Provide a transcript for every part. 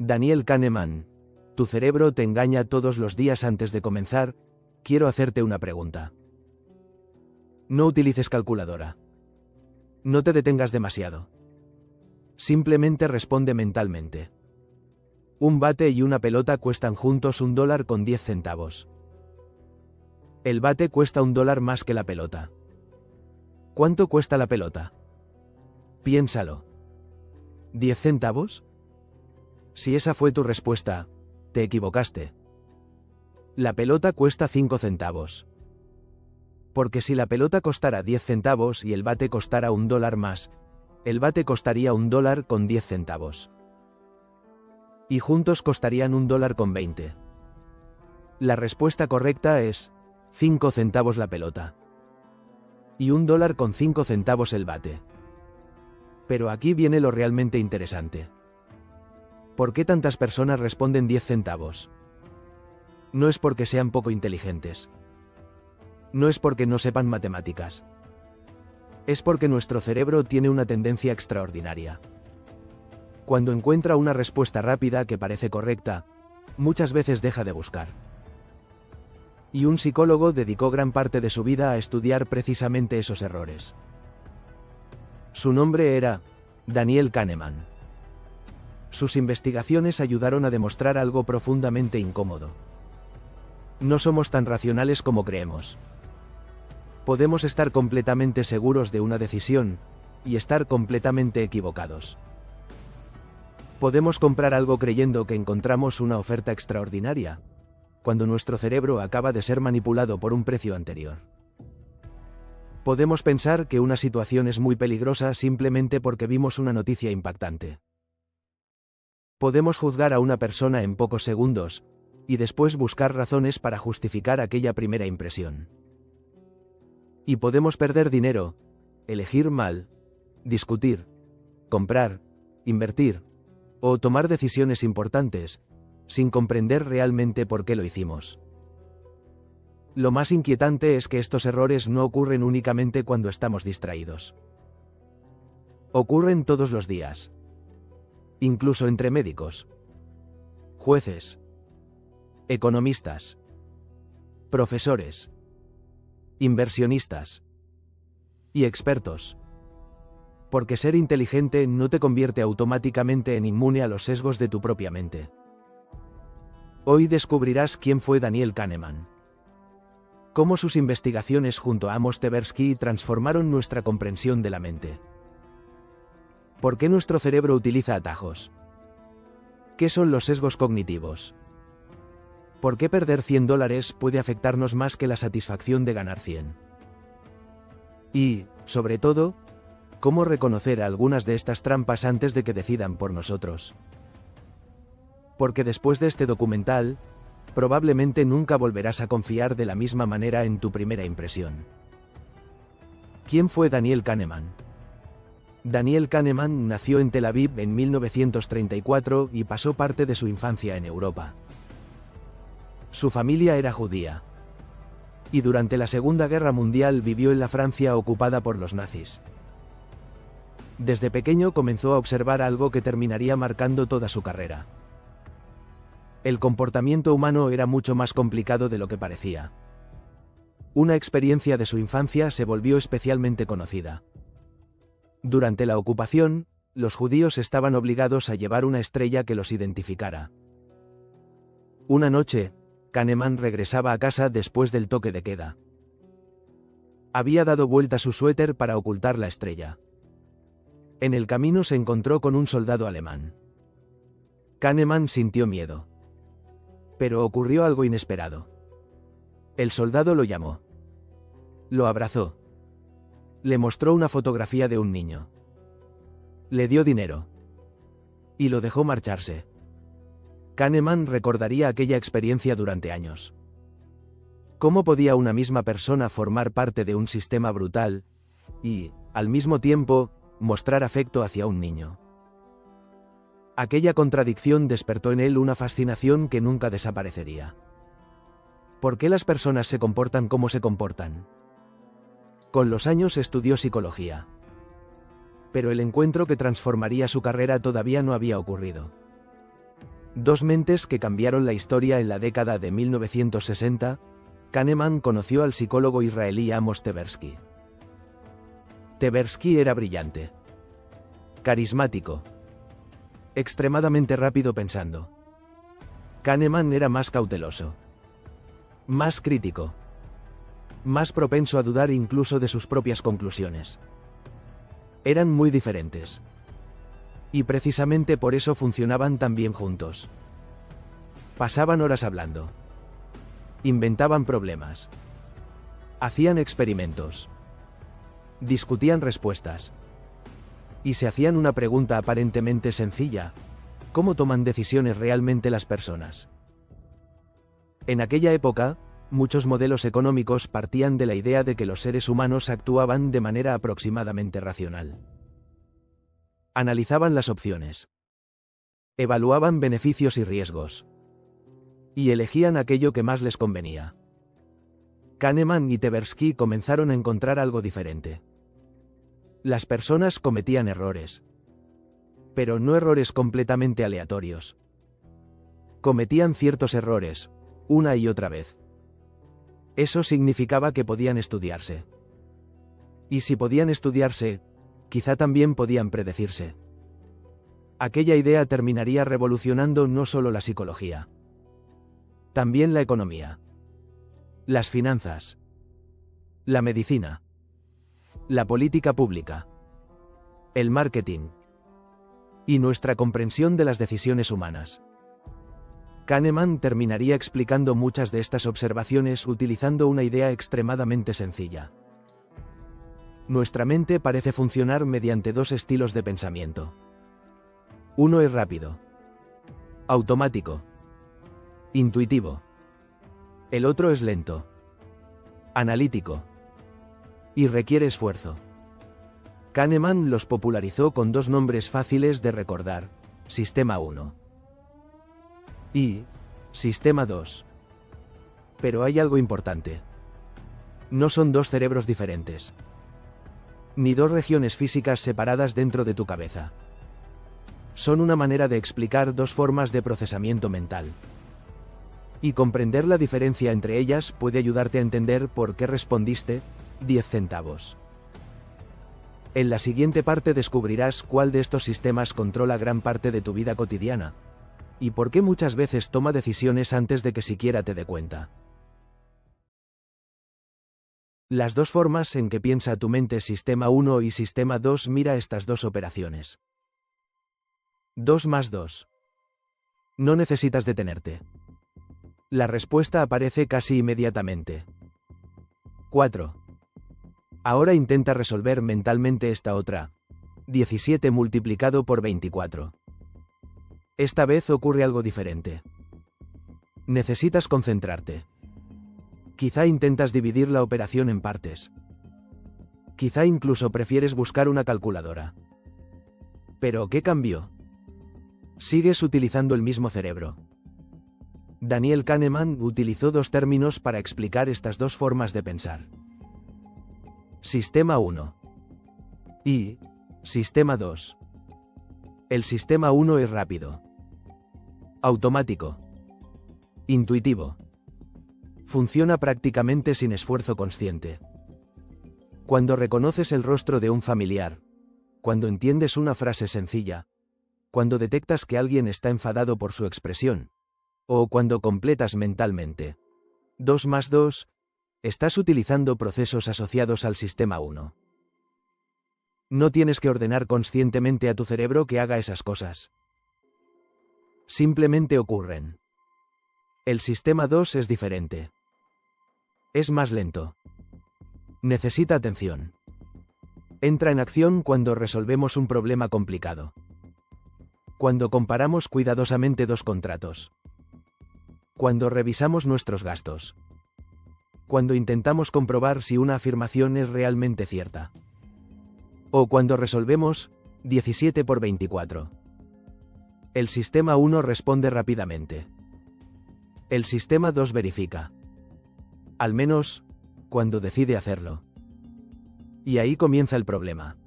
Daniel Kahneman, tu cerebro te engaña todos los días. Antes de comenzar, quiero hacerte una pregunta. No utilices calculadora. No te detengas demasiado. Simplemente responde mentalmente. Un bate y una pelota cuestan juntos $1.10. El bate cuesta $1 más que la pelota. ¿Cuánto cuesta la pelota? Piénsalo. ¿10 centavos? Si esa fue tu respuesta, te equivocaste. La pelota cuesta 5 centavos. Porque si la pelota costara 10 centavos y el bate costara $1 más, el bate costaría $1.10. Y juntos costarían $1.20. La respuesta correcta es 5 centavos la pelota. Y $1.05 el bate. Pero aquí viene lo realmente interesante. ¿Por qué tantas personas responden 10 centavos? No es porque sean poco inteligentes. No es porque no sepan matemáticas. Es porque nuestro cerebro tiene una tendencia extraordinaria. Cuando encuentra una respuesta rápida que parece correcta, muchas veces deja de buscar. Y un psicólogo dedicó gran parte de su vida a estudiar precisamente esos errores. Su nombre era Daniel Kahneman. Sus investigaciones ayudaron a demostrar algo profundamente incómodo. No somos tan racionales como creemos. Podemos estar completamente seguros de una decisión, y estar completamente equivocados. Podemos comprar algo creyendo que encontramos una oferta extraordinaria, cuando nuestro cerebro acaba de ser manipulado por un precio anterior. Podemos pensar que una situación es muy peligrosa simplemente porque vimos una noticia impactante. Podemos juzgar a una persona en pocos segundos, y después buscar razones para justificar aquella primera impresión. Y podemos perder dinero, elegir mal, discutir, comprar, invertir, o tomar decisiones importantes, sin comprender realmente por qué lo hicimos. Lo más inquietante es que estos errores no ocurren únicamente cuando estamos distraídos. Ocurren todos los días. Incluso entre médicos, jueces, economistas, profesores, inversionistas y expertos. Porque ser inteligente no te convierte automáticamente en inmune a los sesgos de tu propia mente. Hoy descubrirás quién fue Daniel Kahneman. Cómo sus investigaciones junto a Amos Tversky transformaron nuestra comprensión de la mente. ¿Por qué nuestro cerebro utiliza atajos? ¿Qué son los sesgos cognitivos? ¿Por qué perder $100 puede afectarnos más que la satisfacción de ganar 100? Y, sobre todo, ¿cómo reconocer algunas de estas trampas antes de que decidan por nosotros? Porque después de este documental, probablemente nunca volverás a confiar de la misma manera en tu primera impresión. ¿Quién fue Daniel Kahneman? Daniel Kahneman nació en Tel Aviv en 1934 y pasó parte de su infancia en Europa. Su familia era judía. Y durante la Segunda Guerra Mundial vivió en la Francia ocupada por los nazis. Desde pequeño comenzó a observar algo que terminaría marcando toda su carrera. El comportamiento humano era mucho más complicado de lo que parecía. Una experiencia de su infancia se volvió especialmente conocida. Durante la ocupación, los judíos estaban obligados a llevar una estrella que los identificara. Una noche, Kahneman regresaba a casa después del toque de queda. Había dado vuelta su suéter para ocultar la estrella. En el camino se encontró con un soldado alemán. Kahneman sintió miedo. Pero ocurrió algo inesperado. El soldado lo llamó. Lo abrazó. Le mostró una fotografía de un niño. Le dio dinero. Y lo dejó marcharse. Kahneman recordaría aquella experiencia durante años. ¿Cómo podía una misma persona formar parte de un sistema brutal y, al mismo tiempo, mostrar afecto hacia un niño? Aquella contradicción despertó en él una fascinación que nunca desaparecería. ¿Por qué las personas se comportan como se comportan? Con los años estudió psicología. Pero el encuentro que transformaría su carrera todavía no había ocurrido. Dos mentes que cambiaron la historia en la década de 1960, Kahneman conoció al psicólogo israelí Amos Tversky. Tversky era brillante, carismático, extremadamente rápido pensando. Kahneman era más cauteloso, más crítico, más propenso a dudar incluso de sus propias conclusiones. Eran muy diferentes. Y precisamente por eso funcionaban tan bien juntos. Pasaban horas hablando. Inventaban problemas. Hacían experimentos. Discutían respuestas. Y se hacían una pregunta aparentemente sencilla: ¿cómo toman decisiones realmente las personas? En aquella época, muchos modelos económicos partían de la idea de que los seres humanos actuaban de manera aproximadamente racional. Analizaban las opciones. Evaluaban beneficios y riesgos. Y elegían aquello que más les convenía. Kahneman y Tversky comenzaron a encontrar algo diferente. Las personas cometían errores. Pero no errores completamente aleatorios. Cometían ciertos errores, una y otra vez. Eso significaba que podían estudiarse. Y si podían estudiarse, quizá también podían predecirse. Aquella idea terminaría revolucionando no solo la psicología, también la economía, las finanzas, la medicina, la política pública, el marketing y nuestra comprensión de las decisiones humanas. Kahneman terminaría explicando muchas de estas observaciones utilizando una idea extremadamente sencilla. Nuestra mente parece funcionar mediante dos estilos de pensamiento. Uno es rápido, automático, intuitivo. El otro es lento, analítico y requiere esfuerzo. Kahneman los popularizó con dos nombres fáciles de recordar: Sistema 1 y Sistema 2. Pero hay algo importante. No son dos cerebros diferentes, ni dos regiones físicas separadas dentro de tu cabeza. Son una manera de explicar dos formas de procesamiento mental. Y comprender la diferencia entre ellas puede ayudarte a entender por qué respondiste 10 centavos. En la siguiente parte descubrirás cuál de estos sistemas controla gran parte de tu vida cotidiana, y por qué muchas veces toma decisiones antes de que siquiera te dé cuenta. Las dos formas en que piensa tu mente, Sistema 1 y Sistema 2. Mira estas dos operaciones. 2 más 2. No necesitas detenerte. La respuesta aparece casi inmediatamente. 4. Ahora intenta resolver mentalmente esta otra. 17 multiplicado por 24. Esta vez ocurre algo diferente. Necesitas concentrarte. Quizá intentas dividir la operación en partes. Quizá incluso prefieres buscar una calculadora. ¿Pero qué cambió? Sigues utilizando el mismo cerebro. Daniel Kahneman utilizó dos términos para explicar estas dos formas de pensar: Sistema 1 y Sistema 2. El Sistema 1 es rápido, automático, intuitivo. Funciona prácticamente sin esfuerzo consciente. Cuando reconoces el rostro de un familiar, cuando entiendes una frase sencilla, cuando detectas que alguien está enfadado por su expresión, o cuando completas mentalmente 2 más 2, estás utilizando procesos asociados al Sistema 1. No tienes que ordenar conscientemente a tu cerebro que haga esas cosas. Simplemente ocurren. El Sistema 2 es diferente. Es más lento. Necesita atención. Entra en acción cuando resolvemos un problema complicado. Cuando comparamos cuidadosamente dos contratos. Cuando revisamos nuestros gastos. Cuando intentamos comprobar si una afirmación es realmente cierta. O cuando resolvemos 17 por 24. El Sistema 1 responde rápidamente. El Sistema 2 verifica. Al menos, cuando decide hacerlo. Y ahí comienza el problema.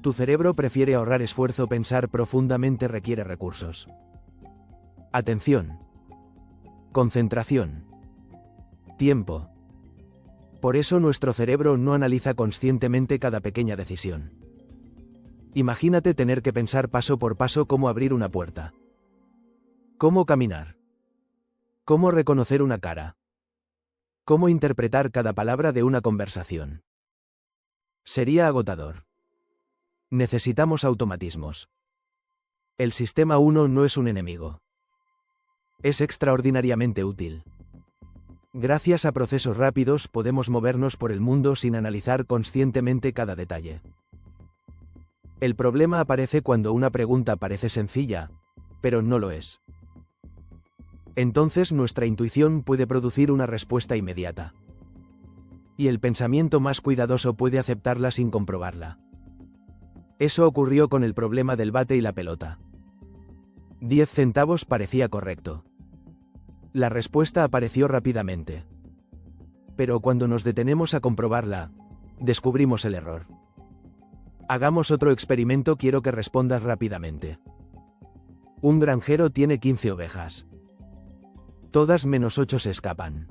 Tu cerebro prefiere ahorrar esfuerzo. Pensar profundamente requiere recursos. Atención. Concentración. Tiempo. Por eso nuestro cerebro no analiza conscientemente cada pequeña decisión. Imagínate tener que pensar paso por paso cómo abrir una puerta. Cómo caminar. Cómo reconocer una cara. Cómo interpretar cada palabra de una conversación. Sería agotador. Necesitamos automatismos. El sistema 1 no es un enemigo. Es extraordinariamente útil. Gracias a procesos rápidos podemos movernos por el mundo sin analizar conscientemente cada detalle. El problema aparece cuando una pregunta parece sencilla, pero no lo es. Entonces nuestra intuición puede producir una respuesta inmediata. Y el pensamiento más cuidadoso puede aceptarla sin comprobarla. Eso ocurrió con el problema del bate y la pelota. 10 centavos parecía correcto. La respuesta apareció rápidamente. Pero cuando nos detenemos a comprobarla, descubrimos el error. Hagamos otro experimento, quiero que respondas rápidamente. Un granjero tiene 15 ovejas. Todas menos 8 se escapan.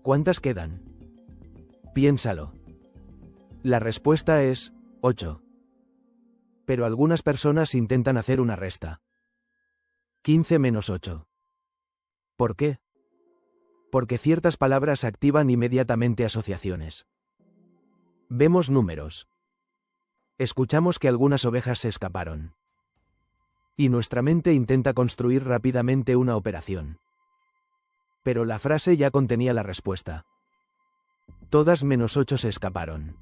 ¿Cuántas quedan? Piénsalo. La respuesta es 8. Pero algunas personas intentan hacer una resta. 15 menos 8. ¿Por qué? Porque ciertas palabras activan inmediatamente asociaciones. Vemos números. Escuchamos que algunas ovejas se escaparon. Y nuestra mente intenta construir rápidamente una operación. Pero la frase ya contenía la respuesta. Todas menos 8 se escaparon.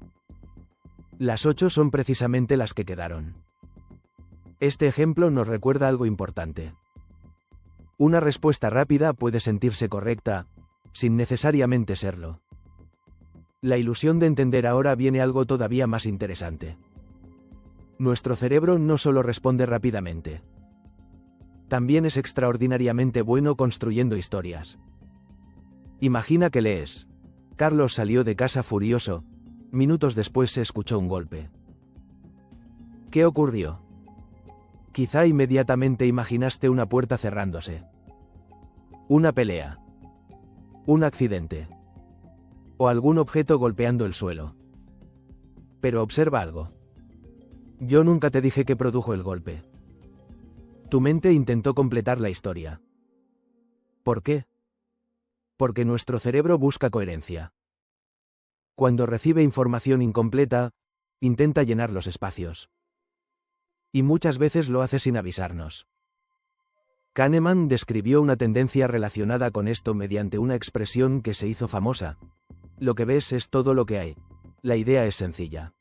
Las 8 son precisamente las que quedaron. Este ejemplo nos recuerda algo importante. Una respuesta rápida puede sentirse correcta, sin necesariamente serlo. La ilusión de entender ahora viene algo todavía más interesante. Nuestro cerebro no solo responde rápidamente. También es extraordinariamente bueno construyendo historias. Imagina que lees. Carlos salió de casa furioso. Minutos después se escuchó un golpe. ¿Qué ocurrió? Quizá inmediatamente imaginaste una puerta cerrándose. Una pelea. Un accidente. O algún objeto golpeando el suelo. Pero observa algo. Yo nunca te dije que produjo el golpe. Tu mente intentó completar la historia. ¿Por qué? Porque nuestro cerebro busca coherencia. Cuando recibe información incompleta, intenta llenar los espacios. Y muchas veces lo hace sin avisarnos. Kahneman describió una tendencia relacionada con esto mediante una expresión que se hizo famosa. Lo que ves es todo lo que hay. La idea es sencilla.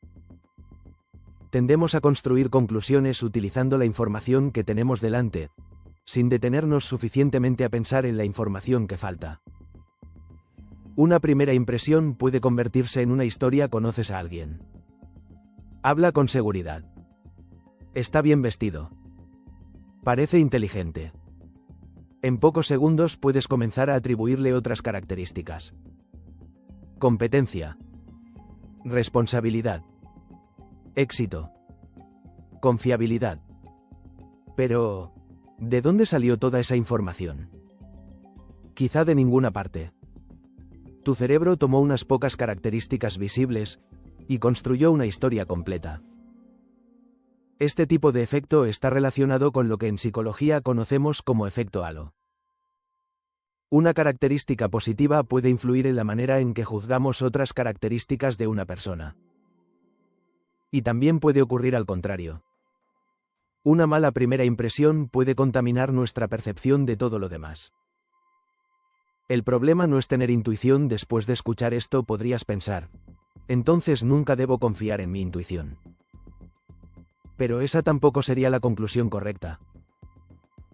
Tendemos a construir conclusiones utilizando la información que tenemos delante, sin detenernos suficientemente a pensar en la información que falta. Una primera impresión puede convertirse en una historia. Conoces a alguien. Habla con seguridad. Está bien vestido. Parece inteligente. En pocos segundos puedes comenzar a atribuirle otras características. Competencia. Responsabilidad. Éxito. Confiabilidad. Pero, ¿de dónde salió toda esa información? Quizá de ninguna parte. Tu cerebro tomó unas pocas características visibles y construyó una historia completa. Este tipo de efecto está relacionado con lo que en psicología conocemos como efecto halo. Una característica positiva puede influir en la manera en que juzgamos otras características de una persona. Y también puede ocurrir al contrario. Una mala primera impresión puede contaminar nuestra percepción de todo lo demás. El problema no es tener intuición. Después de escuchar esto podrías pensar, entonces nunca debo confiar en mi intuición. Pero esa tampoco sería la conclusión correcta.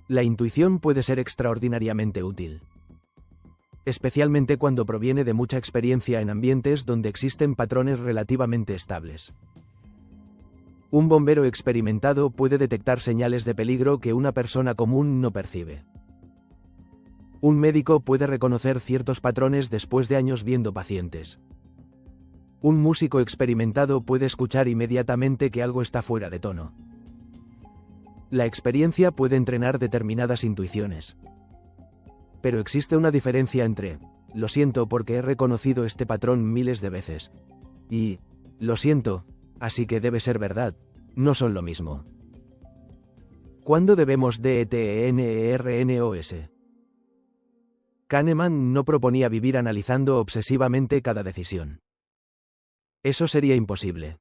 La intuición puede ser extraordinariamente útil. Especialmente cuando proviene de mucha experiencia en ambientes donde existen patrones relativamente estables. Un bombero experimentado puede detectar señales de peligro que una persona común no percibe. Un médico puede reconocer ciertos patrones después de años viendo pacientes. Un músico experimentado puede escuchar inmediatamente que algo está fuera de tono. La experiencia puede entrenar determinadas intuiciones. Pero existe una diferencia entre, lo siento porque he reconocido este patrón miles de veces, y, lo siento, así que debe ser verdad, no son lo mismo. ¿Cuándo debemos detenernos? Kahneman no proponía vivir analizando obsesivamente cada decisión. Eso sería imposible.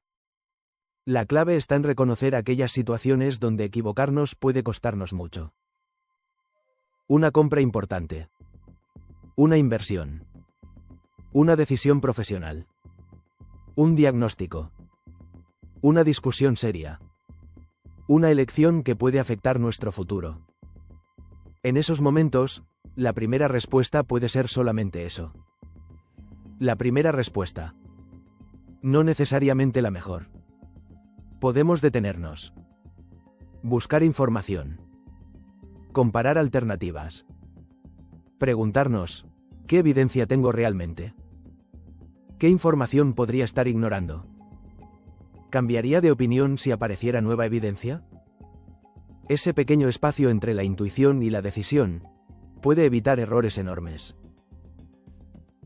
La clave está en reconocer aquellas situaciones donde equivocarnos puede costarnos mucho. Una compra importante. Una inversión. Una decisión profesional. Un diagnóstico. Una discusión seria. Una elección que puede afectar nuestro futuro. En esos momentos, la primera respuesta puede ser solamente eso. La primera respuesta. No necesariamente la mejor. Podemos detenernos. Buscar información. Comparar alternativas. Preguntarnos, ¿qué evidencia tengo realmente? ¿Qué información podría estar ignorando? ¿Cambiaría de opinión si apareciera nueva evidencia? Ese pequeño espacio entre la intuición y la decisión puede evitar errores enormes.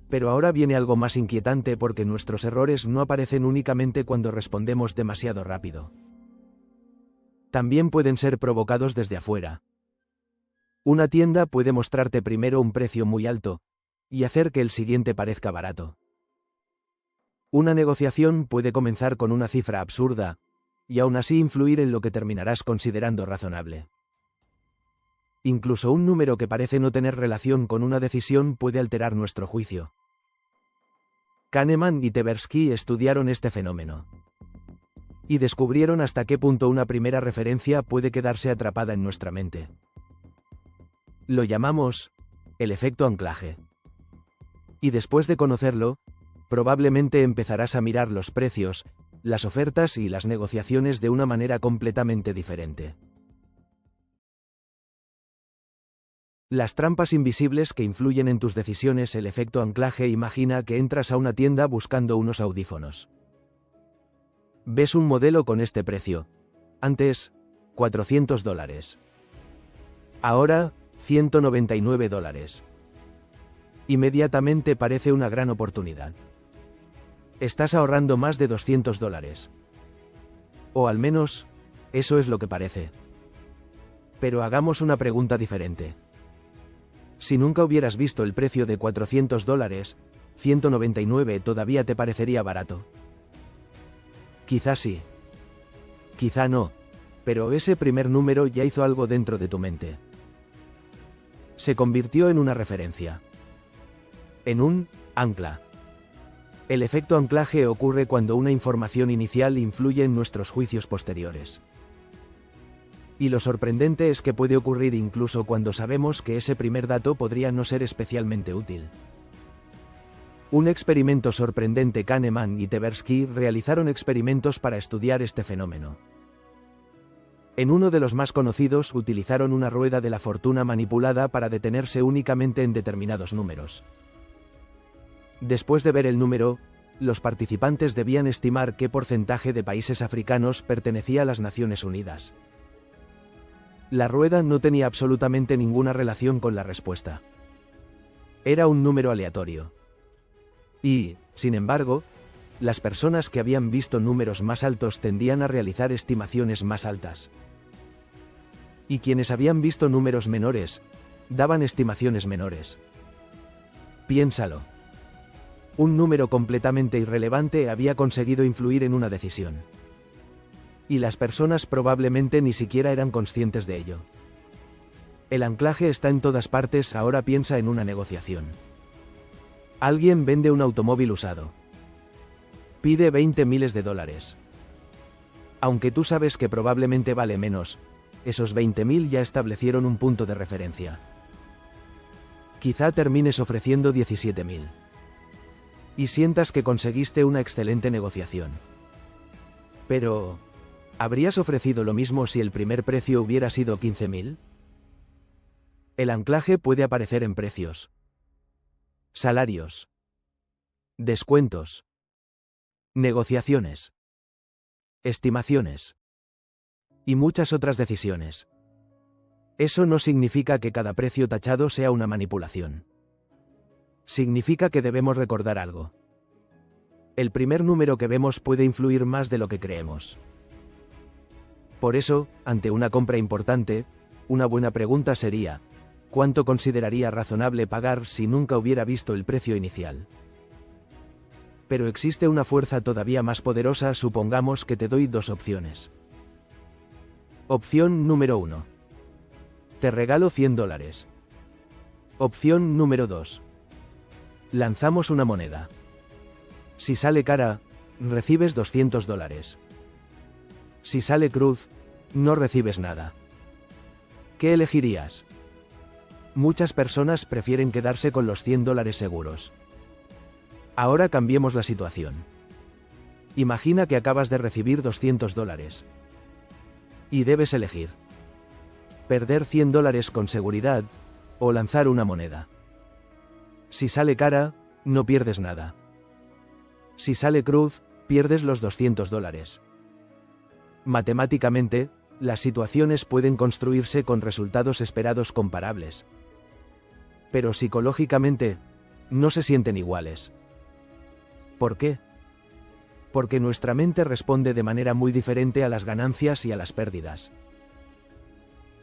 Pero ahora viene algo más inquietante porque nuestros errores no aparecen únicamente cuando respondemos demasiado rápido. También pueden ser provocados desde afuera. Una tienda puede mostrarte primero un precio muy alto y hacer que el siguiente parezca barato. Una negociación puede comenzar con una cifra absurda y aún así influir en lo que terminarás considerando razonable. Incluso un número que parece no tener relación con una decisión puede alterar nuestro juicio. Kahneman y Tversky estudiaron este fenómeno y descubrieron hasta qué punto una primera referencia puede quedarse atrapada en nuestra mente. Lo llamamos el efecto anclaje. Y después de conocerlo, probablemente empezarás a mirar los precios, las ofertas y las negociaciones de una manera completamente diferente. Las trampas invisibles que influyen en tus decisiones. El efecto anclaje. Imagina que entras a una tienda buscando unos audífonos. Ves un modelo con este precio. Antes, $400. Ahora, $199. Inmediatamente parece una gran oportunidad. Estás ahorrando más de $200. O al menos, eso es lo que parece. Pero hagamos una pregunta diferente. Si nunca hubieras visto el precio de $400, 199 todavía te parecería barato. Quizá sí. Quizá no. Pero ese primer número ya hizo algo dentro de tu mente. Se convirtió en una referencia. En un ancla. El efecto anclaje ocurre cuando una información inicial influye en nuestros juicios posteriores. Y lo sorprendente es que puede ocurrir incluso cuando sabemos que ese primer dato podría no ser especialmente útil. Un experimento sorprendente. Kahneman y Tversky realizaron experimentos para estudiar este fenómeno. En uno de los más conocidos utilizaron una rueda de la fortuna manipulada para detenerse únicamente en determinados números. Después de ver el número, los participantes debían estimar qué porcentaje de países africanos pertenecía a las Naciones Unidas. La rueda no tenía absolutamente ninguna relación con la respuesta. Era un número aleatorio. Y, sin embargo, las personas que habían visto números más altos tendían a realizar estimaciones más altas. Y quienes habían visto números menores, daban estimaciones menores. Piénsalo. Un número completamente irrelevante había conseguido influir en una decisión. Y las personas probablemente ni siquiera eran conscientes de ello. El anclaje está en todas partes. Ahora piensa en una negociación. Alguien vende un automóvil usado. Pide $20.000. Aunque tú sabes que probablemente vale menos, esos 20.000 ya establecieron un punto de referencia. Quizá termines ofreciendo 17.000. Y sientas que conseguiste una excelente negociación. Pero, ¿habrías ofrecido lo mismo si el primer precio hubiera sido 15.000? El anclaje puede aparecer en precios, salarios, descuentos, negociaciones, estimaciones. Y muchas otras decisiones. Eso no significa que cada precio tachado sea una manipulación. Significa que debemos recordar algo. El primer número que vemos puede influir más de lo que creemos. Por eso, ante una compra importante, una buena pregunta sería: ¿cuánto consideraría razonable pagar si nunca hubiera visto el precio inicial? Pero existe una fuerza todavía más poderosa. Supongamos que te doy dos opciones. Opción número 1. Te regalo $100. Opción número 2. Lanzamos una moneda. Si sale cara, recibes $200. Si sale cruz, no recibes nada. ¿Qué elegirías? Muchas personas prefieren quedarse con los $100 seguros. Ahora cambiemos la situación. Imagina que acabas de recibir $200. Y debes elegir: perder $100 con seguridad, o lanzar una moneda. Si sale cara, no pierdes nada. Si sale cruz, pierdes los $200. Matemáticamente, las situaciones pueden construirse con resultados esperados comparables. Pero psicológicamente, no se sienten iguales. ¿Por qué? Porque nuestra mente responde de manera muy diferente a las ganancias y a las pérdidas.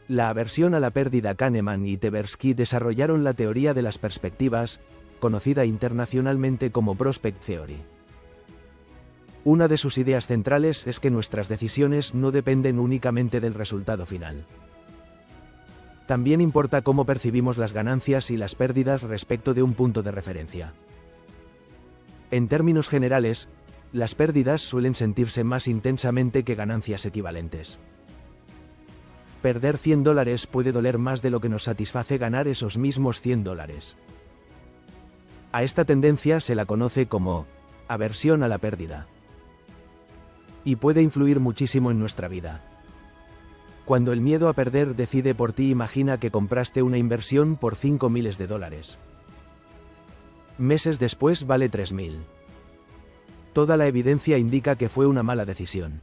La aversión a la pérdida. Kahneman y Tversky desarrollaron la teoría de las perspectivas, conocida internacionalmente como Prospect Theory. Una de sus ideas centrales es que nuestras decisiones no dependen únicamente del resultado final. También importa cómo percibimos las ganancias y las pérdidas respecto de un punto de referencia. En términos generales, las pérdidas suelen sentirse más intensamente que ganancias equivalentes. Perder $100 puede doler más de lo que nos satisface ganar esos mismos $100. A esta tendencia se la conoce como aversión a la pérdida. Y puede influir muchísimo en nuestra vida. Cuando el miedo a perder decide por ti, imagina que compraste una inversión por $5.000. Meses después vale $3.000. Toda la evidencia indica que fue una mala decisión.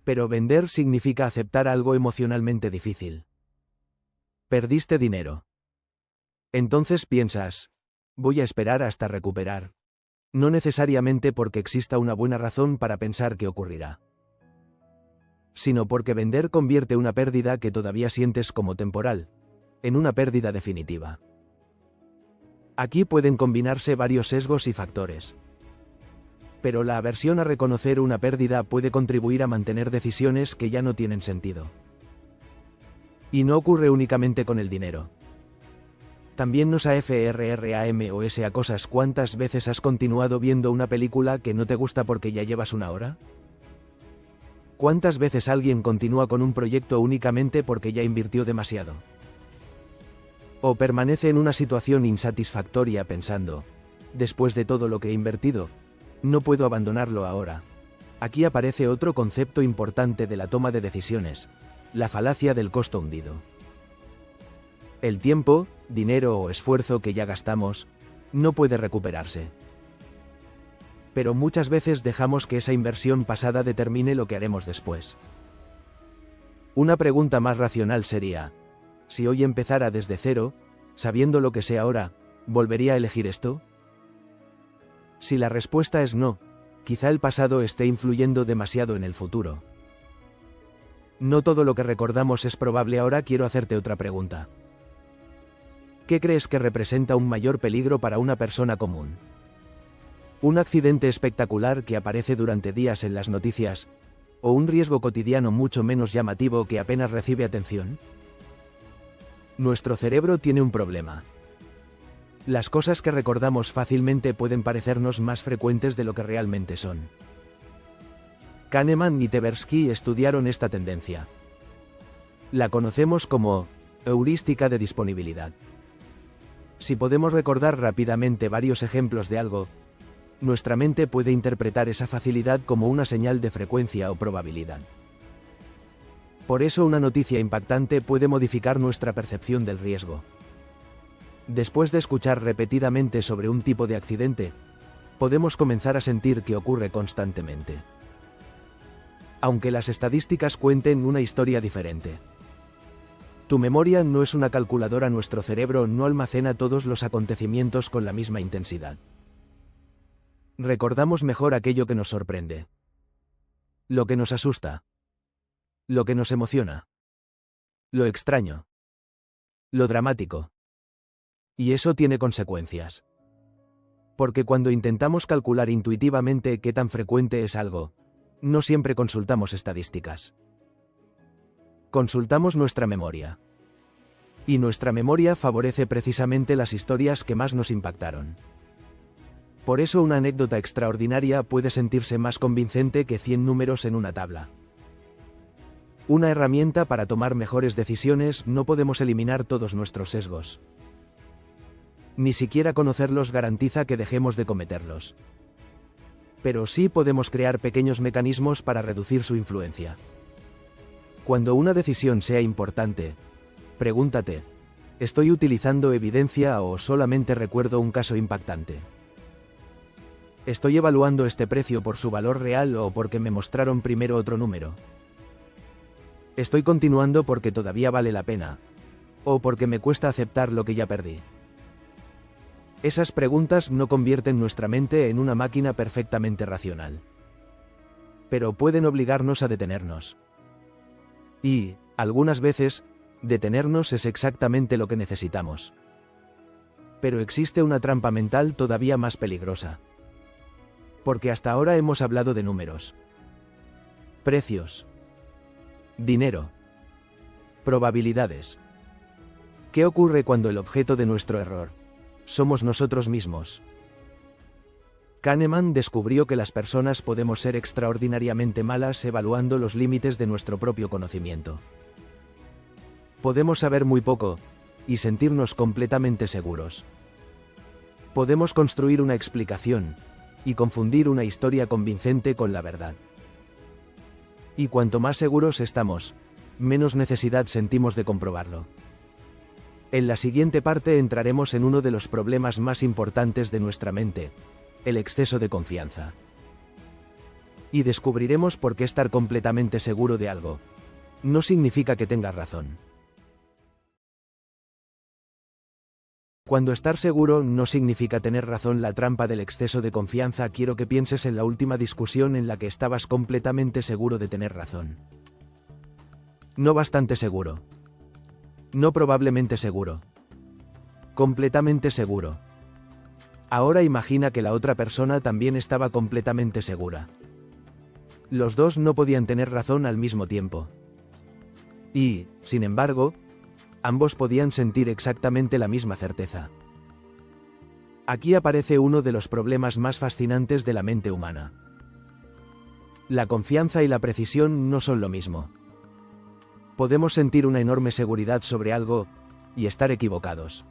Pero vender significa aceptar algo emocionalmente difícil. Perdiste dinero. Entonces piensas: voy a esperar hasta recuperar. No necesariamente porque exista una buena razón para pensar que ocurrirá, sino porque vender convierte una pérdida que todavía sientes como temporal, en una pérdida definitiva. Aquí pueden combinarse varios sesgos y factores. Pero la aversión a reconocer una pérdida puede contribuir a mantener decisiones que ya no tienen sentido. Y no ocurre únicamente con el dinero. También nos afrramos a cosas. ¿Cuántas veces has continuado viendo una película que no te gusta porque ya llevas una hora? ¿Cuántas veces alguien continúa con un proyecto únicamente porque ya invirtió demasiado? O permanece en una situación insatisfactoria pensando: después de todo lo que he invertido, no puedo abandonarlo ahora. Aquí aparece otro concepto importante de la toma de decisiones: la falacia del costo hundido. El tiempo, dinero o esfuerzo que ya gastamos, no puede recuperarse. Pero muchas veces dejamos que esa inversión pasada determine lo que haremos después. Una pregunta más racional sería: si hoy empezara desde cero, sabiendo lo que sé ahora, ¿volvería a elegir esto? Si la respuesta es no, quizá el pasado esté influyendo demasiado en el futuro. No todo lo que recordamos es probable. Ahora quiero hacerte otra pregunta. ¿Qué crees que representa un mayor peligro para una persona común? ¿Un accidente espectacular que aparece durante días en las noticias, o un riesgo cotidiano mucho menos llamativo que apenas recibe atención? Nuestro cerebro tiene un problema. Las cosas que recordamos fácilmente pueden parecernos más frecuentes de lo que realmente son. Kahneman y Tversky estudiaron esta tendencia. La conocemos como heurística de disponibilidad. Si podemos recordar rápidamente varios ejemplos de algo, nuestra mente puede interpretar esa facilidad como una señal de frecuencia o probabilidad. Por eso una noticia impactante puede modificar nuestra percepción del riesgo. Después de escuchar repetidamente sobre un tipo de accidente, podemos comenzar a sentir que ocurre constantemente. aunque las estadísticas cuenten una historia diferente. Tu memoria no es una calculadora, nuestro cerebro no almacena todos los acontecimientos con la misma intensidad. Recordamos mejor aquello que nos sorprende, lo que nos asusta, lo que nos emociona, lo extraño, lo dramático. Y eso tiene consecuencias. Porque cuando intentamos calcular intuitivamente qué tan frecuente es algo, no siempre consultamos estadísticas. Consultamos nuestra memoria. Y nuestra memoria favorece precisamente las historias que más nos impactaron. Por eso una anécdota extraordinaria puede sentirse más convincente que 100 números en una tabla. Una herramienta para tomar mejores decisiones. No podemos eliminar todos nuestros sesgos. Ni siquiera conocerlos garantiza que dejemos de cometerlos. Pero sí podemos crear pequeños mecanismos para reducir su influencia. Cuando una decisión sea importante, pregúntate, ¿estoy utilizando evidencia o solamente recuerdo un caso impactante? ¿Estoy evaluando este precio por su valor real o porque me mostraron primero otro número? ¿Estoy continuando porque todavía vale la pena? ¿O porque me cuesta aceptar lo que ya perdí? Esas preguntas no convierten nuestra mente en una máquina perfectamente racional. Pero pueden obligarnos a detenernos. Y, algunas veces, detenernos es exactamente lo que necesitamos. Pero existe una trampa mental todavía más peligrosa. Porque hasta ahora hemos hablado de números, precios, dinero, probabilidades. ¿Qué ocurre cuando el objeto de nuestro error somos nosotros mismos? Kahneman descubrió que las personas podemos ser extraordinariamente malas evaluando los límites de nuestro propio conocimiento. Podemos saber muy poco y sentirnos completamente seguros. Podemos construir una explicación y confundir una historia convincente con la verdad. Y cuanto más seguros estamos, menos necesidad sentimos de comprobarlo. En la siguiente parte entraremos en uno de los problemas más importantes de nuestra mente, el exceso de confianza. Y descubriremos por qué estar completamente seguro de algo no significa que tengas razón. Cuando estar seguro no significa tener razón, la trampa del exceso de confianza. Quiero que pienses en la última discusión en la que estabas completamente seguro de tener razón. No bastante seguro. No probablemente seguro. Completamente seguro. Ahora imagina que la otra persona también estaba completamente segura. Los dos no podían tener razón al mismo tiempo. Y, sin embargo, ambos podían sentir exactamente la misma certeza. Aquí aparece uno de los problemas más fascinantes de la mente humana. La confianza y la precisión no son lo mismo. Podemos sentir una enorme seguridad sobre algo y estar equivocados.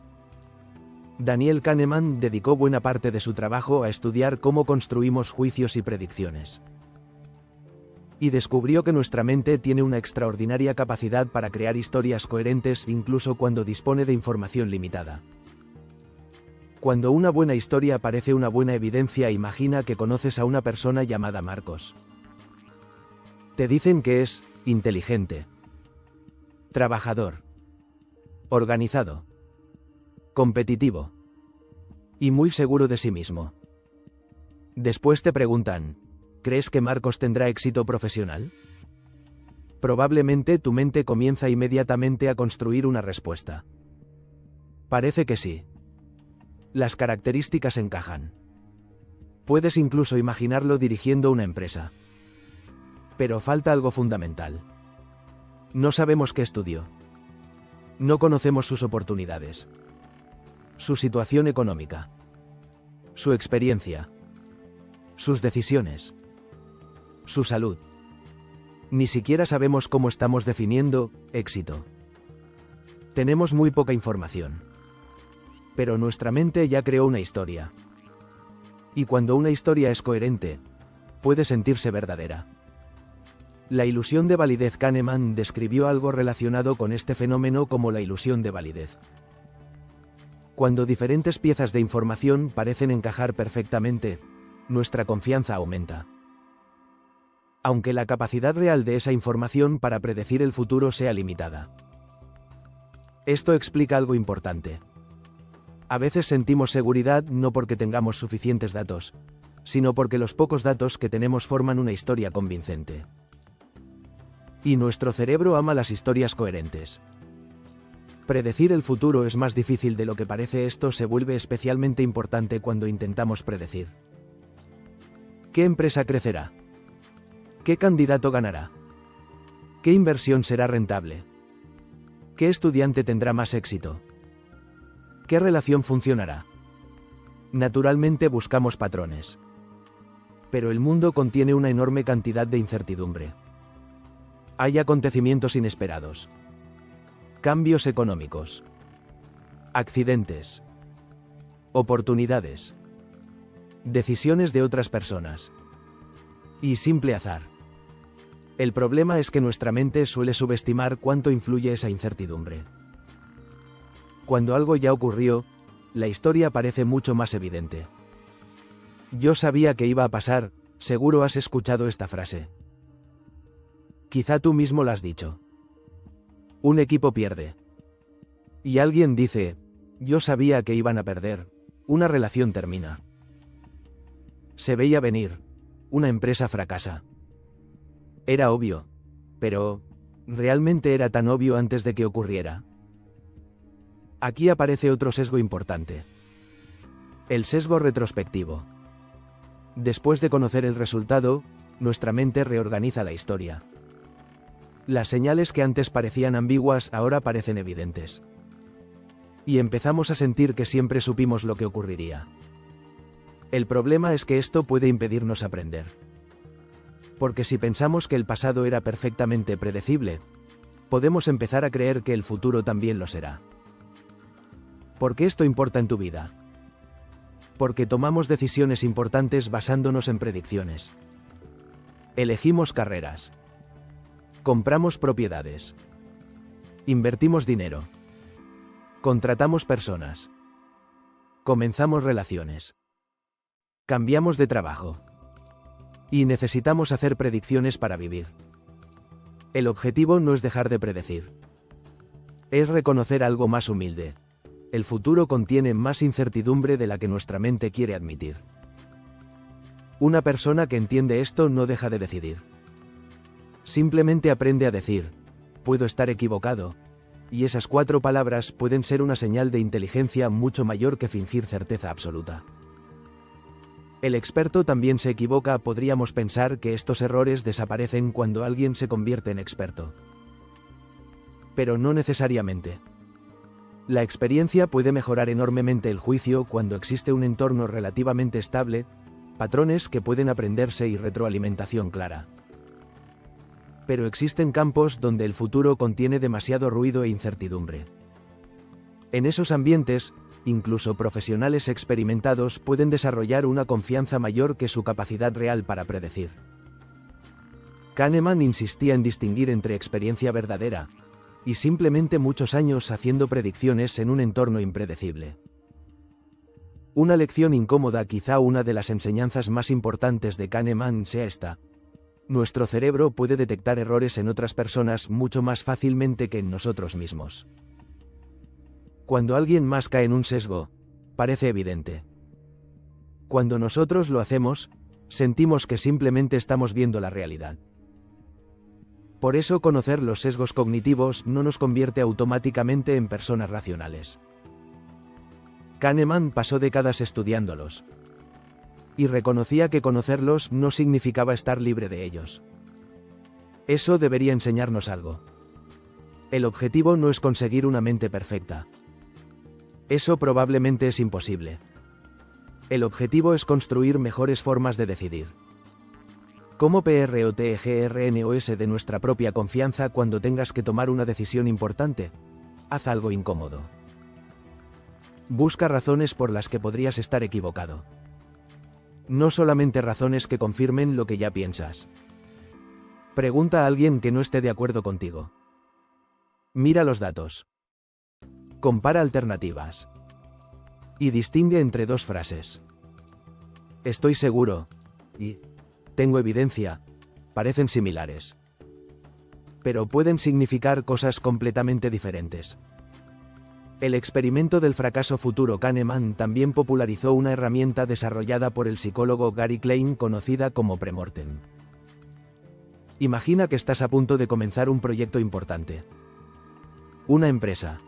Daniel Kahneman dedicó buena parte de su trabajo a estudiar cómo construimos juicios y predicciones. Y descubrió que nuestra mente tiene una extraordinaria capacidad para crear historias coherentes incluso cuando dispone de información limitada. Cuando una buena historia parece una buena evidencia, imagina que conoces a una persona llamada Marcos. Te dicen que es inteligente, trabajador, organizado, competitivo y muy seguro de sí mismo. Después te preguntan, ¿crees que Marcos tendrá éxito profesional? Probablemente tu mente comienza inmediatamente a construir una respuesta. Parece que sí. Las características encajan. Puedes incluso imaginarlo dirigiendo una empresa. Pero falta algo fundamental. No sabemos qué estudió. No conocemos sus oportunidades, su situación económica, su experiencia, sus decisiones, su salud. Ni siquiera sabemos cómo estamos definiendo éxito. Tenemos muy poca información. Pero nuestra mente ya creó una historia. Y cuando una historia es coherente, puede sentirse verdadera. La ilusión de validez. Kahneman describió algo relacionado con este fenómeno como la ilusión de validez. Cuando diferentes piezas de información parecen encajar perfectamente, nuestra confianza aumenta. aunque la capacidad real de esa información para predecir el futuro sea limitada. Esto explica algo importante. A veces sentimos seguridad no porque tengamos suficientes datos, sino porque los pocos datos que tenemos forman una historia convincente. Y nuestro cerebro ama las historias coherentes. Predecir el futuro es más difícil de lo que parece. Esto se vuelve especialmente importante cuando intentamos predecir. ¿Qué empresa crecerá? ¿Qué candidato ganará? ¿Qué inversión será rentable? ¿Qué estudiante tendrá más éxito? ¿Qué relación funcionará? Naturalmente buscamos patrones. Pero el mundo contiene una enorme cantidad de incertidumbre. Hay acontecimientos inesperados. Cambios económicos. Accidentes. Oportunidades. Decisiones de otras personas. Y simple azar. El problema es que nuestra mente suele subestimar cuánto influye esa incertidumbre. Cuando algo ya ocurrió, la historia parece mucho más evidente. Yo sabía que iba a pasar, seguro has escuchado esta frase. Quizá tú mismo la has dicho. Un equipo pierde. Y alguien dice, yo sabía que iban a perder, una relación termina. Se veía venir, una empresa fracasa. Era obvio. Pero, ¿realmente era tan obvio antes de que ocurriera? Aquí aparece otro sesgo importante. El sesgo retrospectivo. Después de conocer el resultado, nuestra mente reorganiza la historia. Las señales que antes parecían ambiguas ahora parecen evidentes. Y empezamos a sentir que siempre supimos lo que ocurriría. El problema es que esto puede impedirnos aprender. Porque si pensamos que el pasado era perfectamente predecible, podemos empezar a creer que el futuro también lo será. ¿Por qué esto importa en tu vida? Porque tomamos decisiones importantes basándonos en predicciones. Elegimos carreras. Compramos propiedades. Invertimos dinero. Contratamos personas. Comenzamos relaciones. Cambiamos de trabajo. Y necesitamos hacer predicciones para vivir. El objetivo no es dejar de predecir. Es reconocer algo más humilde. El futuro contiene más incertidumbre de la que nuestra mente quiere admitir. Una persona que entiende esto no deja de decidir. Simplemente aprende a decir, puedo estar equivocado, y esas 4 palabras pueden ser una señal de inteligencia mucho mayor que fingir certeza absoluta. El experto también se equivoca. Podríamos pensar que estos errores desaparecen cuando alguien se convierte en experto. Pero no necesariamente. La experiencia puede mejorar enormemente el juicio cuando existe un entorno relativamente estable, patrones que pueden aprenderse y retroalimentación clara. Pero existen campos donde el futuro contiene demasiado ruido e incertidumbre. En esos ambientes, incluso profesionales experimentados pueden desarrollar una confianza mayor que su capacidad real para predecir. Kahneman insistía en distinguir entre experiencia verdadera y simplemente muchos años haciendo predicciones en un entorno impredecible. Una lección incómoda, quizá una de las enseñanzas más importantes de Kahneman sea esta: nuestro cerebro puede detectar errores en otras personas mucho más fácilmente que en nosotros mismos. Cuando alguien más cae en un sesgo, parece evidente. Cuando nosotros lo hacemos, sentimos que simplemente estamos viendo la realidad. Por eso conocer los sesgos cognitivos no nos convierte automáticamente en personas racionales. Kahneman pasó décadas estudiándolos. Y reconocía que conocerlos no significaba estar libre de ellos. Eso debería enseñarnos algo. El objetivo no es conseguir una mente perfecta. Eso probablemente es imposible. El objetivo es construir mejores formas de decidir. ¿Cómo protegernos de nuestra propia confianza cuando tengas que tomar una decisión importante? Haz algo incómodo. Busca razones por las que podrías estar equivocado. No solamente razones que confirmen lo que ya piensas. Pregunta a alguien que no esté de acuerdo contigo. Mira los datos. Compara alternativas. Y distingue entre 2 frases. Estoy seguro. Y tengo evidencia. parecen similares. Pero pueden significar cosas completamente diferentes. El experimento del fracaso futuro Kahneman también popularizó una herramienta desarrollada por el psicólogo Gary Klein conocida como premortem. Imagina que estás a punto de comenzar un proyecto importante. Una empresa.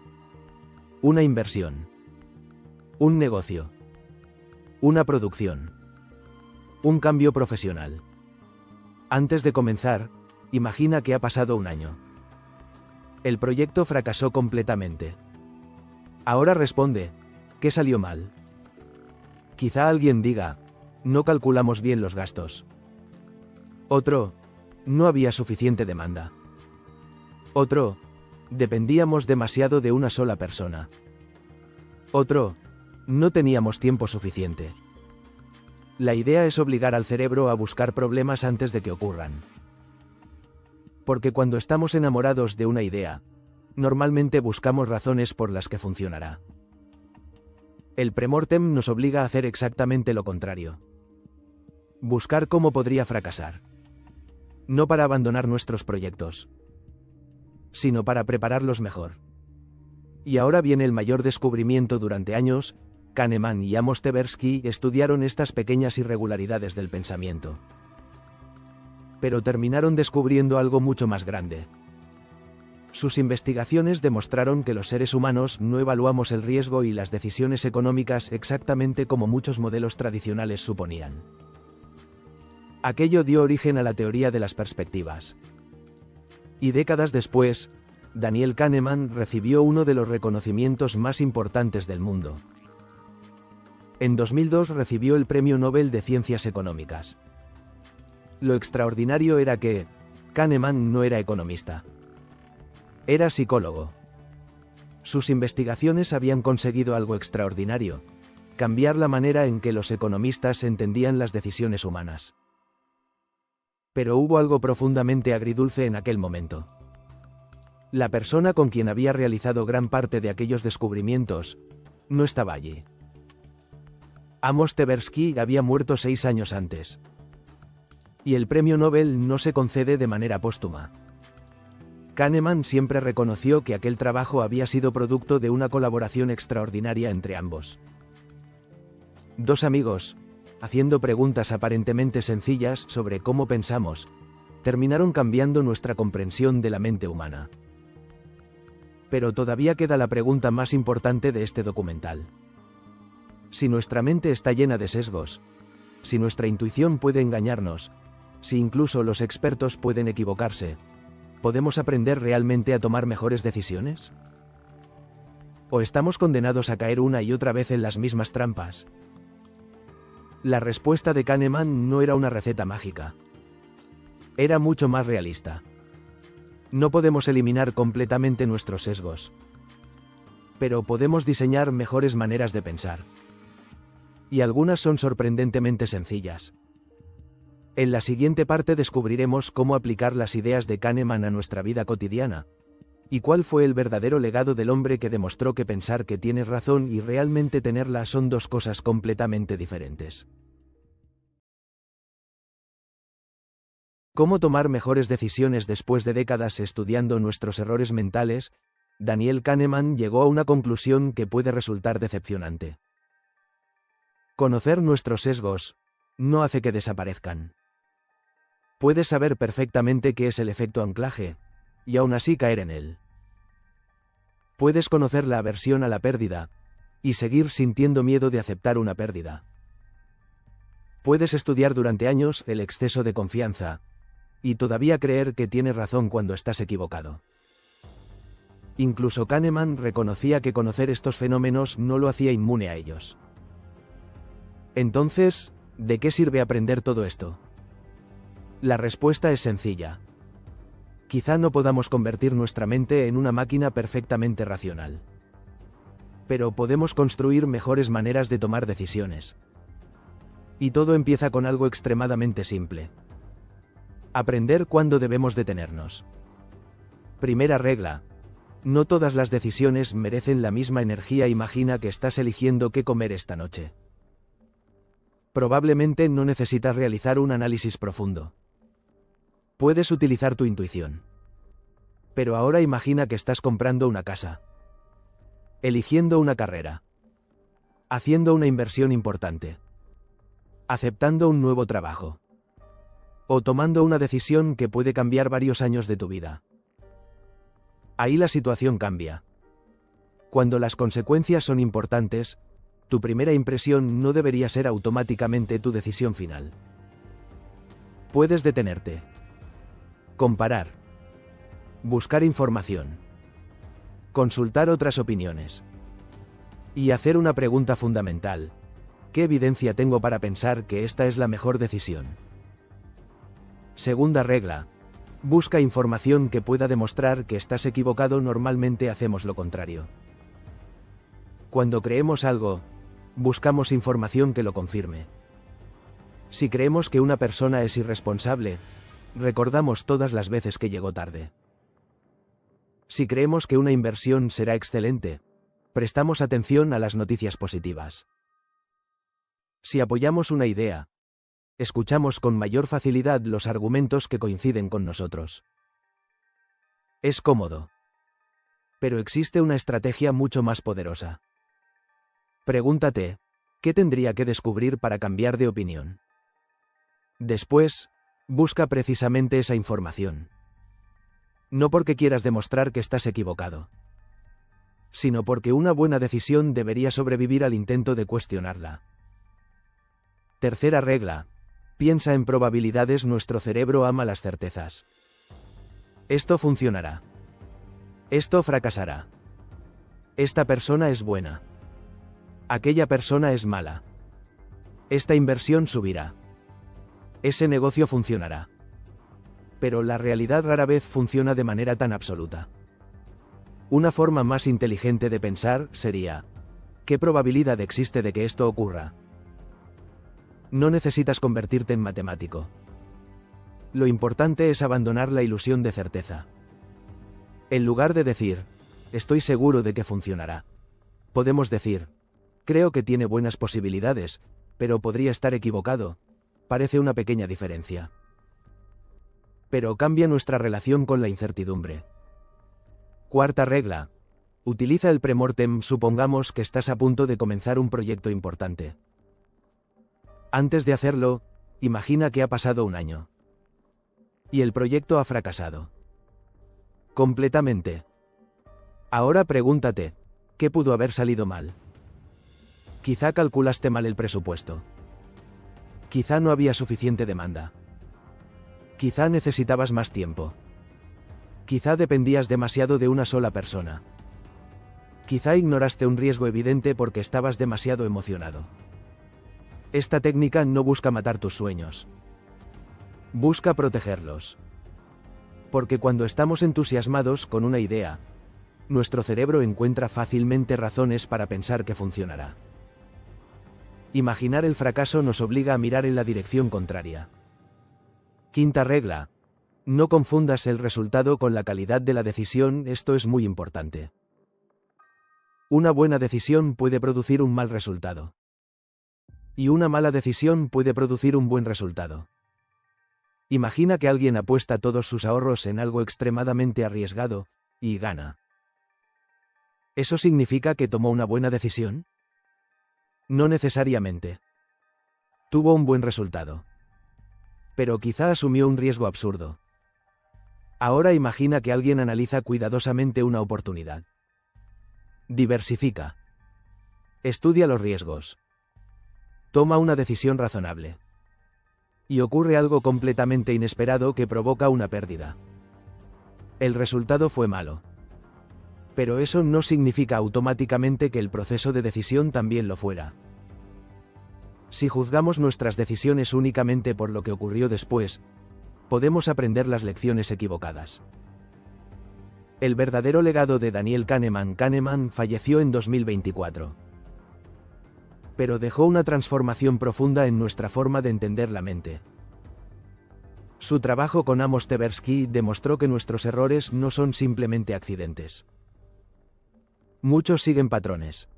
Una inversión. Un negocio. Una producción. Un cambio profesional. Antes de comenzar, imagina que ha pasado un año. El proyecto fracasó completamente. Ahora responde, ¿qué salió mal? Quizá alguien diga, no calculamos bien los gastos. Otro, no había suficiente demanda. Otro, dependíamos demasiado de una sola persona. Otro, no teníamos tiempo suficiente. La idea es obligar al cerebro a buscar problemas antes de que ocurran. Porque cuando estamos enamorados de una idea, normalmente buscamos razones por las que funcionará. El premortem nos obliga a hacer exactamente lo contrario. Buscar cómo podría fracasar. No para abandonar nuestros proyectos, sino para prepararlos mejor. Y ahora viene el mayor descubrimiento durante años. Kahneman y Amos Tversky estudiaron estas pequeñas irregularidades del pensamiento. Pero terminaron descubriendo algo mucho más grande. Sus investigaciones demostraron que los seres humanos no evaluamos el riesgo y las decisiones económicas exactamente como muchos modelos tradicionales suponían. Aquello dio origen a la teoría de las perspectivas. Y décadas después, Daniel Kahneman recibió uno de los reconocimientos más importantes del mundo. En 2002 recibió el Premio Nobel de Ciencias Económicas. Lo extraordinario era que Kahneman no era economista. Era psicólogo. Sus investigaciones habían conseguido algo extraordinario: cambiar la manera en que los economistas entendían las decisiones humanas. Pero hubo algo profundamente agridulce en aquel momento. La persona con quien había realizado gran parte de aquellos descubrimientos no estaba allí. Amos Tversky había muerto 6 años antes. Y el premio Nobel no se concede de manera póstuma. Kahneman siempre reconoció que aquel trabajo había sido producto de una colaboración extraordinaria entre ambos. Dos amigos, haciendo preguntas aparentemente sencillas sobre cómo pensamos, terminaron cambiando nuestra comprensión de la mente humana. Pero todavía queda la pregunta más importante de este documental. Si nuestra mente está llena de sesgos, si nuestra intuición puede engañarnos, si incluso los expertos pueden equivocarse, ¿podemos aprender realmente a tomar mejores decisiones? ¿O estamos condenados a caer una y otra vez en las mismas trampas? La respuesta de Kahneman no era una receta mágica. Era mucho más realista. No podemos eliminar completamente nuestros sesgos, pero podemos diseñar mejores maneras de pensar. Y algunas son sorprendentemente sencillas. En la siguiente parte descubriremos cómo aplicar las ideas de Kahneman a nuestra vida cotidiana, y cuál fue el verdadero legado del hombre que demostró que pensar que tienes razón y realmente tenerla son dos cosas completamente diferentes. ¿Cómo tomar mejores decisiones después de décadas estudiando nuestros errores mentales? Daniel Kahneman llegó a una conclusión que puede resultar decepcionante. Conocer nuestros sesgos no hace que desaparezcan. Puedes saber perfectamente qué es el efecto anclaje, y aún así caer en él. Puedes conocer la aversión a la pérdida, y seguir sintiendo miedo de aceptar una pérdida. Puedes estudiar durante años el exceso de confianza, y todavía creer que tienes razón cuando estás equivocado. Incluso Kahneman reconocía que conocer estos fenómenos no lo hacía inmune a ellos. Entonces, ¿de qué sirve aprender todo esto? La respuesta es sencilla. Quizá no podamos convertir nuestra mente en una máquina perfectamente racional. Pero podemos construir mejores maneras de tomar decisiones. Y todo empieza con algo extremadamente simple. Aprender cuándo debemos detenernos. Primera regla. No todas las decisiones merecen la misma energía. Imagina que estás eligiendo qué comer esta noche. Probablemente no necesitas realizar un análisis profundo. Puedes utilizar tu intuición. Pero ahora imagina que estás comprando una casa, eligiendo una carrera, haciendo una inversión importante, aceptando un nuevo trabajo, o tomando una decisión que puede cambiar varios años de tu vida. Ahí la situación cambia. Cuando las consecuencias son importantes, tu primera impresión no debería ser automáticamente tu decisión final. Puedes detenerte, comparar, buscar información, consultar otras opiniones y hacer una pregunta fundamental: ¿qué evidencia tengo para pensar que esta es la mejor decisión? Segunda regla: busca información que pueda demostrar que estás equivocado. Normalmente hacemos lo contrario. Cuando creemos algo, buscamos información que lo confirme. Si creemos que una persona es irresponsable, recordamos todas las veces que llegó tarde. Si creemos que una inversión será excelente, prestamos atención a las noticias positivas. Si apoyamos una idea, escuchamos con mayor facilidad los argumentos que coinciden con nosotros. Es cómodo. Pero existe una estrategia mucho más poderosa. Pregúntate: ¿qué tendría que descubrir para cambiar de opinión? Después, busca precisamente esa información. No porque quieras demostrar que estás equivocado, sino porque una buena decisión debería sobrevivir al intento de cuestionarla. Tercera regla: piensa en probabilidades. Nuestro cerebro ama las certezas. Esto funcionará. Esto fracasará. Esta persona es buena. Aquella persona es mala. Esta inversión subirá. Ese negocio funcionará. Pero la realidad rara vez funciona de manera tan absoluta. Una forma más inteligente de pensar sería: ¿qué probabilidad existe de que esto ocurra? No necesitas convertirte en matemático. Lo importante es abandonar la ilusión de certeza. En lugar de decir: estoy seguro de que funcionará, podemos decir: creo que tiene buenas posibilidades, pero podría estar equivocado. Parece una pequeña diferencia. Pero cambia nuestra relación con la incertidumbre. Cuarta regla: utiliza el premortem. Supongamos que estás a punto de comenzar un proyecto importante. Antes de hacerlo, imagina que ha pasado un año. Y el proyecto ha fracasado. Completamente. Ahora pregúntate: ¿qué pudo haber salido mal? Quizá calculaste mal el presupuesto. Quizá no había suficiente demanda. Quizá necesitabas más tiempo. Quizá dependías demasiado de una sola persona. Quizá ignoraste un riesgo evidente porque estabas demasiado emocionado. Esta técnica no busca matar tus sueños. Busca protegerlos. Porque cuando estamos entusiasmados con una idea, nuestro cerebro encuentra fácilmente razones para pensar que funcionará. Imaginar el fracaso nos obliga a mirar en la dirección contraria. Quinta regla: no confundas el resultado con la calidad de la decisión. Esto es muy importante. Una buena decisión puede producir un mal resultado. Y una mala decisión puede producir un buen resultado. Imagina que alguien apuesta todos sus ahorros en algo extremadamente arriesgado, y gana. ¿Eso significa que tomó una buena decisión? No necesariamente. Tuvo un buen resultado. Pero quizá asumió un riesgo absurdo. Ahora imagina que alguien analiza cuidadosamente una oportunidad. Diversifica. Estudia los riesgos. Toma una decisión razonable. Y ocurre algo completamente inesperado que provoca una pérdida. El resultado fue malo. Pero eso no significa automáticamente que el proceso de decisión también lo fuera. Si juzgamos nuestras decisiones únicamente por lo que ocurrió después, podemos aprender las lecciones equivocadas. El verdadero legado de Daniel Kahneman. Kahneman falleció en 2024. Pero dejó una transformación profunda en nuestra forma de entender la mente. Su trabajo con Amos Tversky demostró que nuestros errores no son simplemente accidentes. Muchos siguen patrones.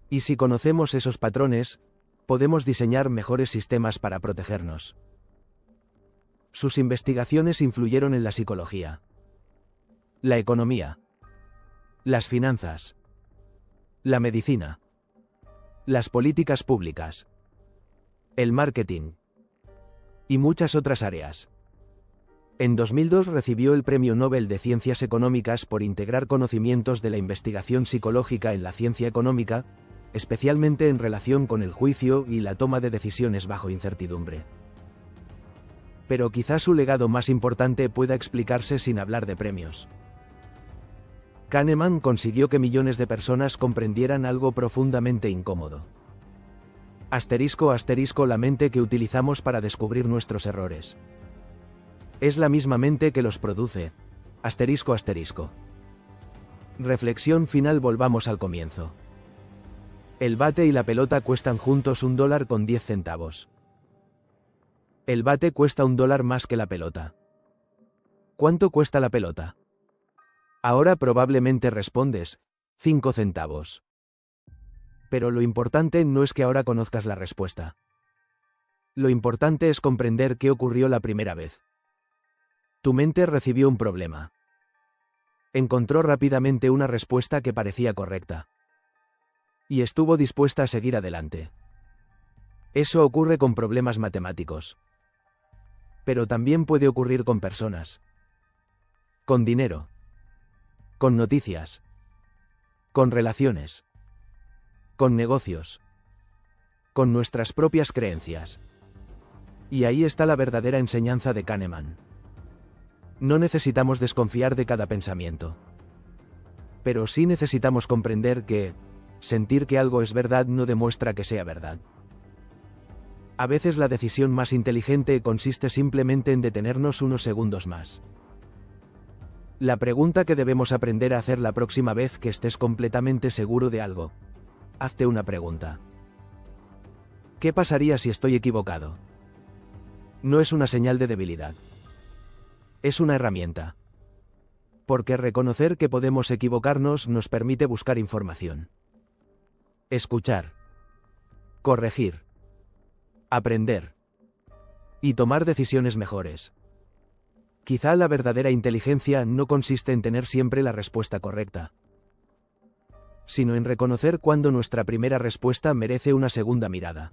Y si conocemos esos patrones, podemos diseñar mejores sistemas para protegernos. Sus investigaciones influyeron en la psicología, la economía, las finanzas, la medicina, las políticas públicas, el marketing y muchas otras áreas. En 2002 recibió el Premio Nobel de Ciencias Económicas por integrar conocimientos de la investigación psicológica en la ciencia económica, especialmente en relación con el juicio y la toma de decisiones bajo incertidumbre. Pero quizá su legado más importante pueda explicarse sin hablar de premios. Kahneman consiguió que millones de personas comprendieran algo profundamente incómodo. *** La mente que utilizamos para descubrir nuestros errores es la misma mente que los produce. ***. Reflexión final. Volvamos al comienzo. El bate y la pelota cuestan juntos $1.10. El bate cuesta $1 más que la pelota. ¿Cuánto cuesta la pelota? Ahora probablemente respondes, 5 centavos. Pero lo importante no es que ahora conozcas la respuesta. Lo importante es comprender qué ocurrió la primera vez. Tu mente recibió un problema. Encontró rápidamente una respuesta que parecía correcta. Y estuvo dispuesta a seguir adelante. Eso ocurre con problemas matemáticos. Pero también puede ocurrir con personas. Con dinero. Con noticias. Con relaciones. Con negocios. Con nuestras propias creencias. Y ahí está la verdadera enseñanza de Kahneman. No necesitamos desconfiar de cada pensamiento. Pero sí necesitamos comprender que, sentir que algo es verdad no demuestra que sea verdad. A veces la decisión más inteligente consiste simplemente en detenernos unos segundos más. La pregunta que debemos aprender a hacer la próxima vez que estés completamente seguro de algo. Hazte una pregunta. ¿Qué pasaría si estoy equivocado? No es una señal de debilidad. Es una herramienta. Porque reconocer que podemos equivocarnos nos permite buscar información. Escuchar. Corregir. Aprender. Y tomar decisiones mejores. Quizá la verdadera inteligencia no consiste en tener siempre la respuesta correcta, sino en reconocer cuando nuestra primera respuesta merece una segunda mirada.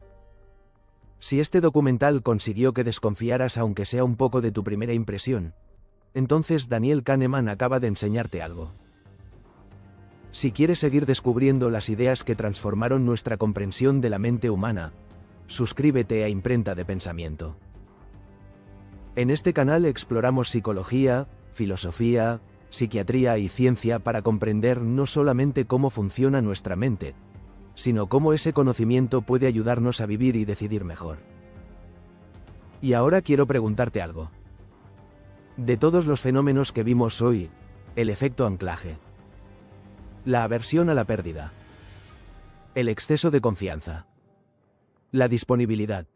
Si este documental consiguió que desconfiaras aunque sea un poco de tu primera impresión, entonces Daniel Kahneman acaba de enseñarte algo. Si quieres seguir descubriendo las ideas que transformaron nuestra comprensión de la mente humana, suscríbete a Imprenta de Pensamiento. En este canal exploramos psicología, filosofía, psiquiatría y ciencia para comprender no solamente cómo funciona nuestra mente, sino cómo ese conocimiento puede ayudarnos a vivir y decidir mejor. Y ahora quiero preguntarte algo. De todos los fenómenos que vimos hoy, el efecto anclaje, la aversión a la pérdida, el exceso de confianza, la disponibilidad,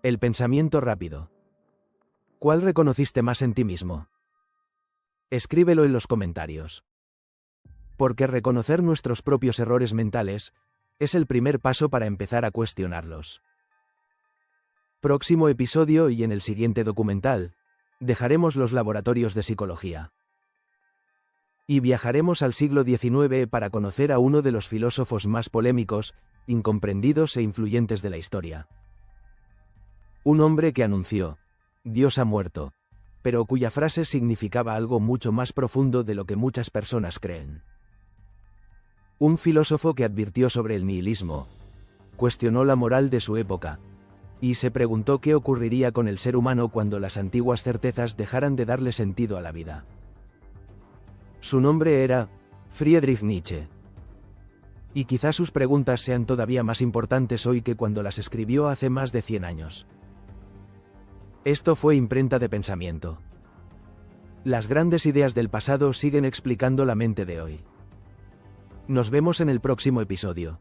el pensamiento rápido, ¿cuál reconociste más en ti mismo? Escríbelo en los comentarios. Porque reconocer nuestros propios errores mentales es el primer paso para empezar a cuestionarlos. Próximo episodio y en el siguiente documental, dejaremos los laboratorios de psicología. Y viajaremos al siglo XIX para conocer a uno de los filósofos más polémicos, incomprendidos e influyentes de la historia. Un hombre que anunció, Dios ha muerto, pero cuya frase significaba algo mucho más profundo de lo que muchas personas creen. Un filósofo que advirtió sobre el nihilismo, cuestionó la moral de su época, y se preguntó qué ocurriría con el ser humano cuando las antiguas certezas dejaran de darle sentido a la vida. Su nombre era Friedrich Nietzsche. Y quizá sus preguntas sean todavía más importantes hoy que cuando las escribió hace más de 100 años. Esto fue Imprenta de Pensamiento. Las grandes ideas del pasado siguen explicando la mente de hoy. Nos vemos en el próximo episodio.